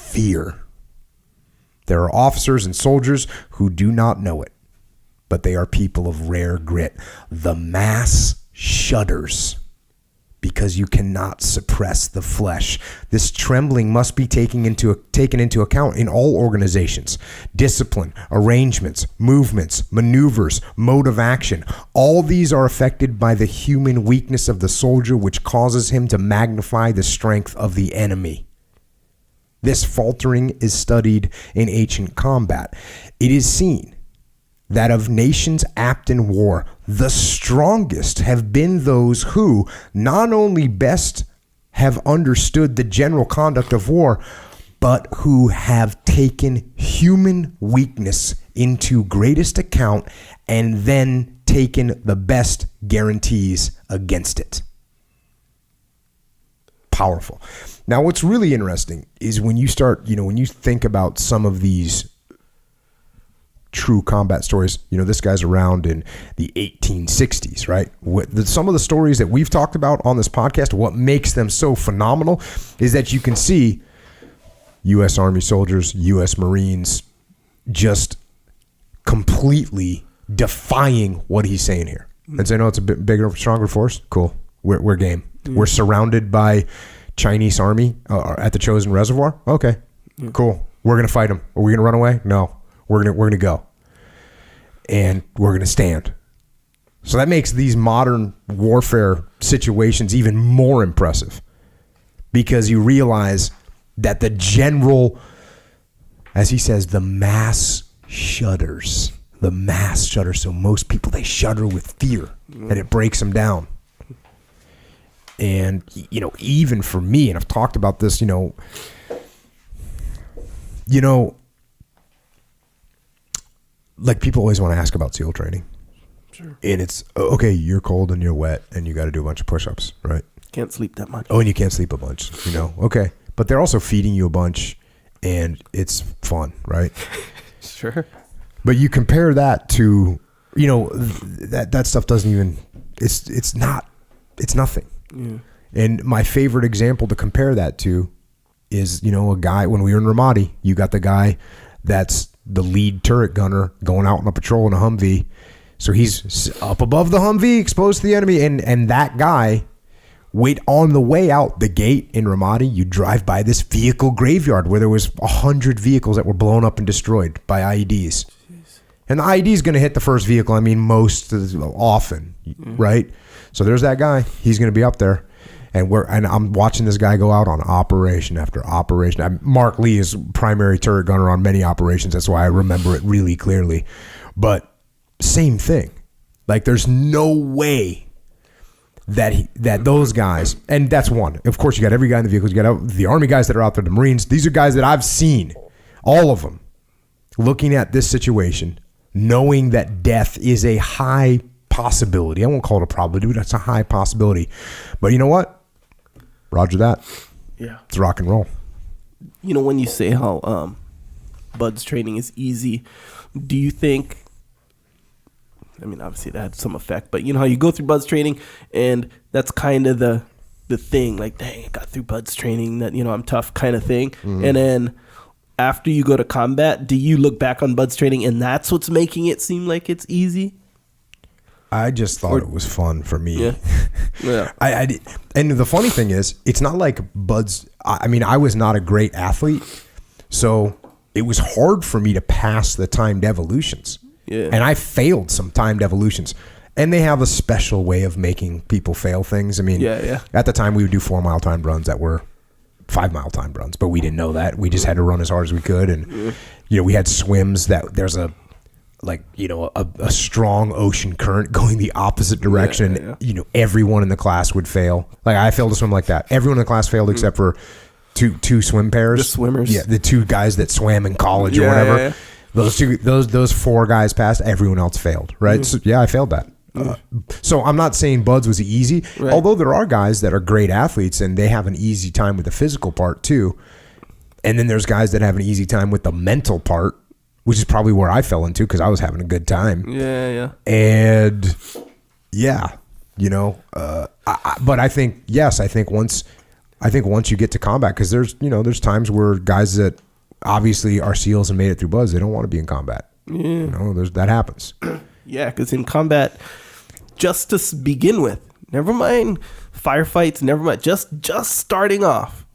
fear. There are officers and soldiers who do not know it, but they are people of rare grit. The mass shudders because you cannot suppress the flesh. This trembling must be taken into account in all organizations. Discipline, arrangements, movements, maneuvers, mode of action. All these are affected by the human weakness of the soldier, which causes him to magnify the strength of the enemy. This faltering is studied in ancient combat. It is seen that of nations apt in war, the strongest have been those who not only best have understood the general conduct of war, but who have taken human weakness into greatest account and then taken the best guarantees against it. Powerful. Now, what's really interesting is when you start, when you think about some of these true combat stories, this guy's around in the 1860s, right? Some of the stories that we've talked about on this podcast, what makes them so phenomenal is that you can see U.S. Army soldiers, U.S. Marines just completely defying what he's saying here and say, no, it's a bit bigger, stronger force. Cool. We're game. We're surrounded by Chinese army at the Chosin Reservoir. Okay, cool. We're going to fight them. Are we going to run away? No. We're gonna go, and we're gonna stand. So that makes these modern warfare situations even more impressive, because you realize that the general, as he says, the mass shudders. The mass shudders. So most people, they shudder with fear, and it breaks them down. And even for me, and I've talked about this, like people always want to ask about SEAL training. Sure. And it's, okay, you're cold and you're wet and you got to do a bunch of push-ups, right? Can't sleep that much. Oh, and you can't sleep a bunch, Okay. But they're also feeding you a bunch and it's fun, right? Sure. But you compare that to, that stuff doesn't even, it's nothing. Yeah. And my favorite example to compare that to is, a guy, when we were in Ramadi, you got the guy that's the lead turret gunner going out on a patrol in a Humvee. So he's up above the Humvee, exposed to the enemy. And that guy, on the way out the gate in Ramadi, you drive by this vehicle graveyard where there was 100 vehicles that were blown up and destroyed by IEDs. Jeez. And the IED is going to hit the first vehicle. Most often, right? So there's that guy. He's going to be up there. And I'm watching this guy go out on operation after operation. Mark Lee is primary turret gunner on many operations. That's why I remember it really clearly. But same thing. Like there's no way that those guys, and that's one. Of course, you got every guy in the vehicles. You got the Army guys that are out there, the Marines. These are guys that I've seen, all of them, looking at this situation, knowing that death is a high possibility. I won't call it a probability, but that's a high possibility. But you know what? Roger that. Yeah. It's rock and roll. When you say how BUD/S training is easy, do you think, obviously that had some effect, but how you go through BUD/S training and that's kind of the thing, like, dang, I got through BUD/S training, that, I'm tough kind of thing. Mm-hmm. And then after you go to combat, do you look back on BUD/S training and that's what's making it seem like it's easy? I just thought it was fun for me. Yeah. Yeah. And the funny thing is, it's not like BUD/S. I was not a great athlete, so it was hard for me to pass the timed evolutions. Yeah. And I failed some timed evolutions. And they have a special way of making people fail things. At the time we would do 4-mile timed runs that were 5-mile timed runs, but we didn't know that. We just had to run as hard as we could. And, we had swims that there's a strong ocean current going the opposite direction. Yeah. Everyone in the class would fail. Like I failed to swim like that. Everyone in the class failed except for two swim pairs. The swimmers. Yeah, the two guys that swam in college or whatever. Yeah. Those four guys passed. Everyone else failed. Right. So, I failed that. So I'm not saying BUD/S was easy, right. Although there are guys that are great athletes and they have an easy time with the physical part too. And then there's guys that have an easy time with the mental part, which is probably where I fell into because I was having a good time. Yeah. And but I think once I think once you get to combat, because there's times where guys that obviously are SEALs and made it through buds, they don't want to be in combat. Yeah. That happens. Yeah, because in combat, just to begin with, never mind firefights, never mind, just starting off,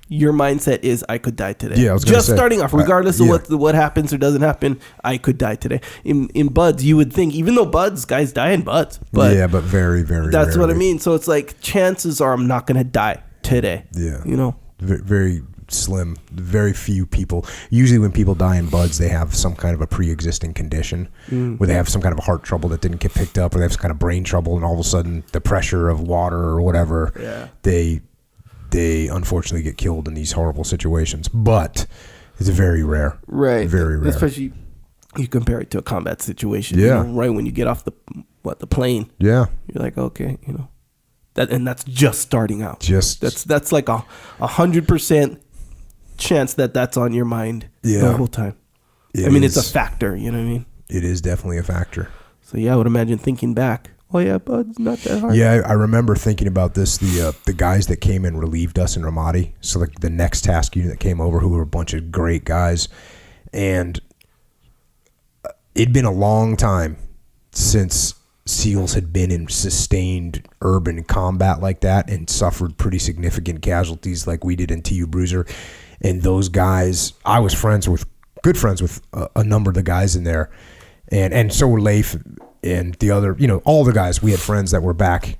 your mindset is I could die today. Yeah, I was gonna say, starting off, regardless of what happens or doesn't happen, I could die today. In buds, you would think, even though buds, guys die in buds, but yeah, but very, very. That's rarely. what I mean. So it's like chances are I'm not gonna die today. Yeah, very slim. Very few people. Usually when people die in buds, they have some kind of a pre-existing condition where they have some kind of heart trouble that didn't get picked up, or they have some kind of brain trouble, and all of a sudden the pressure of water or whatever, they unfortunately get killed in these horrible situations. But it's very rare. Right. Very rare. Especially you compare it to a combat situation. Yeah. Right when you get off the plane. Yeah. You're like, okay, that's just starting out. That's like 100% chance that's on your mind the whole time. It's a factor, you know what I mean? It is definitely a factor. So yeah, I would imagine thinking back, oh yeah, but it's not that hard. Yeah, I remember thinking about this, the guys that came and relieved us in Ramadi, so like the next task unit that came over, who were a bunch of great guys, and it'd been a long time since SEALs had been in sustained urban combat like that and suffered pretty significant casualties like we did in TU Bruiser. And those guys, I was good friends with a number of the guys in there, and so were Leif and the other, all the guys. We had friends that were back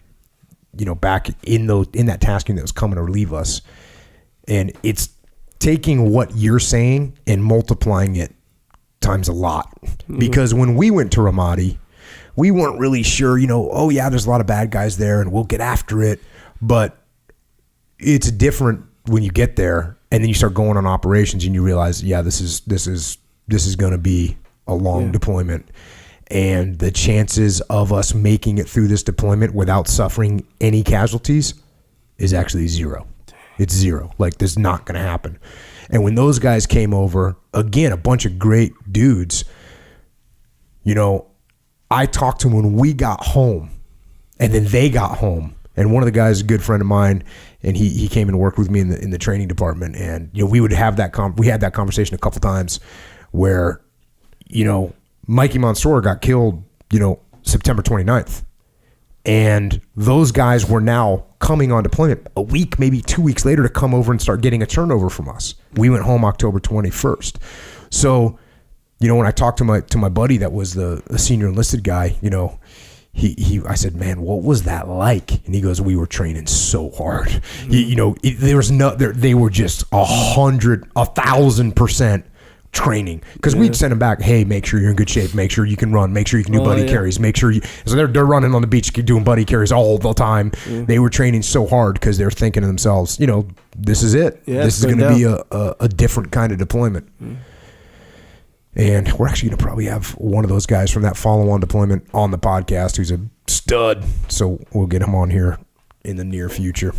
in that task unit that was coming to relieve us. And it's taking what you're saying and multiplying it times a lot. Because when we went to Ramadi, we weren't really sure, oh yeah, there's a lot of bad guys there and we'll get after it. But it's different when you get there and then you start going on operations and you realize, yeah, this is going to be a long deployment. And the chances of us making it through this deployment without suffering any casualties is actually zero. It's zero. Like, this is not going to happen. And when those guys came over, again, a bunch of great dudes, I talked to them when we got home, and then they got home. And one of the guys is a good friend of mine, and he came and worked with me in the training department. And we would have we had that conversation a couple times where, Mikey Mansour got killed, September 29th. And those guys were now coming on deployment a week, maybe 2 weeks later, to come over and start getting a turnover from us. We went home October 21st. So, when I talked to my buddy that was the senior enlisted guy, I said, man, what was that like? And he goes, we were training so hard. There was they were just 1,000% training, because we'd send them back, hey, make sure you're in good shape, make sure you can run, make sure you can do buddy carries, make sure so they're running on the beach doing buddy carries all the time. They were training so hard because they're thinking to themselves, this is it. This is going to be a different kind of deployment. And we're actually going to probably have one of those guys from that follow-on deployment on the podcast who's a stud, so we'll get him on here in the near future.